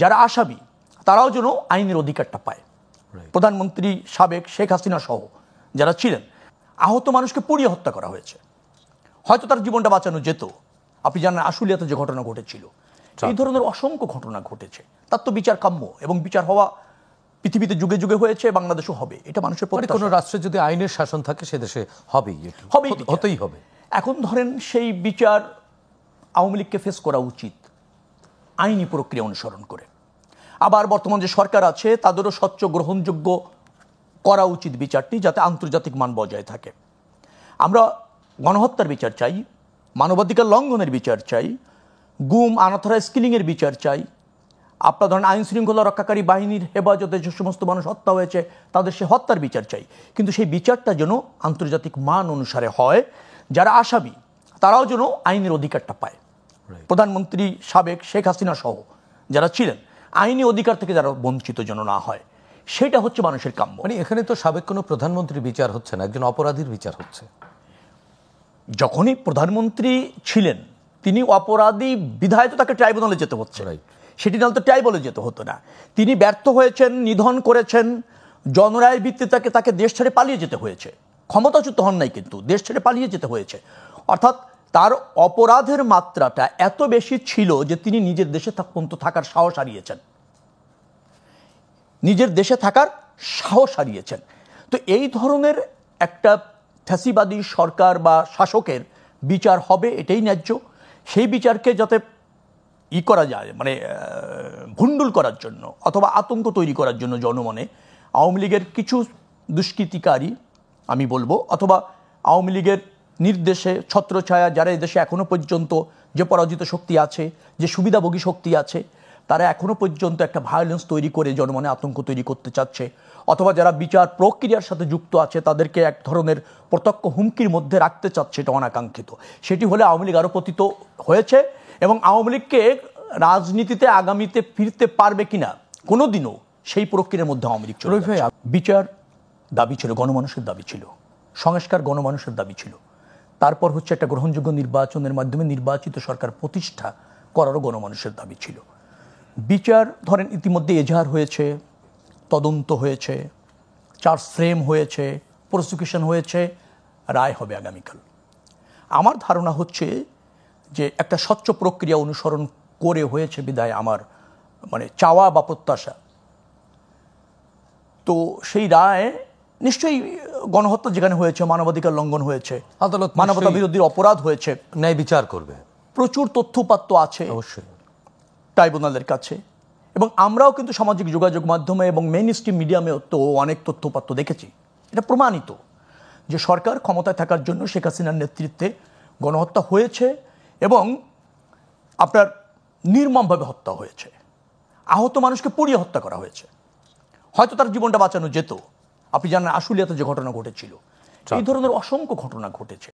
যারা আসামি তারাও যেন আইনের অধিকারটা পায়। প্রধানমন্ত্রী সাবেক শেখ হাসিনা সহ যারা ছিলেন, আহত মানুষকে পুড়িয়ে হত্যা করা হয়েছে, হয়তো তার জীবনটা বাঁচানো যেত। আপনি জানেন আশুলিয়াতে যে ঘটনা ঘটেছিল, এই ধরনের অসংখ্য ঘটনা ঘটেছে। তার তো বিচার কাম্য, এবং বিচার হওয়া পৃথিবীতে যুগে যুগে হয়েছে, বাংলাদেশও হবে। এটা মানুষের প্রত্যাশা। কোনো রাষ্ট্রে যদি আইনের শাসন থাকে সে দেশে হবেই, হতেই হবে। এখন ধরেন সেই বিচার আওয়ামী লীগকে ফেস করা উচিত আইনি প্রক্রিয়া অনুসরণ করে। আবার বর্তমান যে সরকার আছে তাদেরও স্বচ্ছ গ্রহণযোগ্য করা উচিত বিচারটি, যাতে আন্তর্জাতিক মান বজায় থাকে। আমরা গণহত্যার বিচার চাই, মানবাধিকার লঙ্ঘনের বিচার চাই, গুম আনাথরা স্কিলিংয়ের বিচার চাই। আপনার ধরেন আইন শৃঙ্খলা রক্ষাকারী বাহিনীর হেফাজতে যে সমস্ত মানুষ হত্যা হয়েছে তাদের সে হত্যার বিচার চাই। কিন্তু সেই বিচারটা যেন আন্তর্জাতিক মান অনুসারে হয়। যারা আসামি তারাও যেন আইনের অধিকারটা পায়। প্রধানমন্ত্রী সাবেক শেখ হাসিনা সহ যারা ছিলেন, আইনি অধিকার থেকে যারা বঞ্চিত যেন না হয়, সেটা হচ্ছে মানুষের কাম্য। মানে এখানে তো সাবেক কোনো প্রধানমন্ত্রীর বিচার হচ্ছে না, একজন অপরাধীর বিচার হচ্ছে। যখনই প্রধানমন্ত্রী ছিলেন তিনি অপরাধী বিধায় তো তাকে ট্রাইব্যুনালে যেতে হচ্ছে, সেটি নাহলে তো ট্রাইব্যুনালে যেতে হতো না। তিনি ব্যর্থ হয়েছেন, নিধন করেছেন, জনরায়ের ভিত্তিতে তাকে দেশ ছেড়ে পালিয়ে যেতে হয়েছে। ক্ষমতাচ্যুত হন নাই, কিন্তু দেশ ছেড়ে পালিয়ে যেতে হয়েছে। অর্থাৎ তার অপরাধের মাত্রাটা এত বেশি ছিল যে তিনি নিজের দেশে পর্যন্ত থাকার সাহস হারিয়েছেন, নিজের দেশে থাকার সাহস হারিয়েছেন। তো এই ধরনের একটা ফ্যাসিবাদী সরকার বা শাসকের বিচার হবে, এটাই ন্যায্য। সেই বিচারকে যাতে করা যায়, মানে ভুন্ডুল করার জন্য অথবা আতঙ্ক তৈরি করার জন্য জনমনে আওয়ামী লীগের কিছু দুষ্কৃতিকারী আমি বলবো, অথবা আওয়ামী লীগের নির্দেশে ছত্রছায়া যারা এই দেশে এখনো পর্যন্ত যে পরাজিত শক্তি আছে, যে সুবিধাভোগী শক্তি আছে, তারা এখনো পর্যন্ত একটা ভায়োলেন্স তৈরি করে জনমনে আতঙ্ক তৈরি করতে চাচ্ছে, অথবা যারা বিচার প্রক্রিয়ার সাথে যুক্ত আছে তাদেরকে এক ধরনের প্রত্যক্ষ হুমকির মধ্যে রাখতে চাচ্ছে, এটা অনাকাঙ্ক্ষিত। সেটি হলে আওয়ামী লীগ আরও পতিত হয়েছে, এবং আওয়ামী লীগকে রাজনীতিতে আগামীতে ফিরতে পারবে কিনা কোনোদিনও সেই প্রক্রিয়ার মধ্যে আওয়ামী লীগ চলে যাচ্ছে। বিচার দাবি ছিল, গণমানুষের দাবি ছিল, সংস্কার গণমানুষের দাবি ছিল। তারপর হচ্ছে একটা গ্রহণযোগ্য নির্বাচনের মাধ্যমে নির্বাচিত সরকার প্রতিষ্ঠা করারও গণমানুষের দাবি ছিল। বিচার ধরেন ইতিমধ্যে এজাহার হয়েছে, তদন্ত হয়েছে, চার্জ ফ্রেম হয়েছে, প্রসিকিউশন হয়েছে, রায় হবে আগামীকাল। আমার ধারণা হচ্ছে যে একটা স্বচ্ছ প্রক্রিয়া অনুসরণ করে হয়েছে বিধায় আমার মানে চাওয়া বা প্রত্যাশা, তো সেই রায় নিশ্চয়ই গণহত্যা যেখানে হয়েছে, মানবাধিকার লঙ্ঘন হয়েছে, আদালত মানবতা বিরোধী অপরাধ হয়েছে, ন্যায় বিচার করবে। প্রচুর তথ্যপাত্য আছে অবশ্যই ট্রাইব্যুনালের কাছে, এবং আমরাও কিন্তু সামাজিক যোগাযোগ মাধ্যমে এবং মেইন স্ট্রিম মিডিয়ামে তো অনেক তথ্যপাত্য দেখেছি। এটা প্রমাণিত যে সরকার ক্ষমতায় থাকার জন্য শেখ হাসিনার নেতৃত্বে গণহত্যা হয়েছে, এবং আপনার নির্মমভাবে হত্যা হয়েছে, আহত মানুষকে পুড়িয়ে হত্যা করা হয়েছে, হয়তো তার জীবনটা বাঁচানো যেত। আপনি জানেন আশুলিয়াতে যে ঘটনা ঘটেছিল, এই ধরনের অসংখ্য ঘটনা ঘটেছে।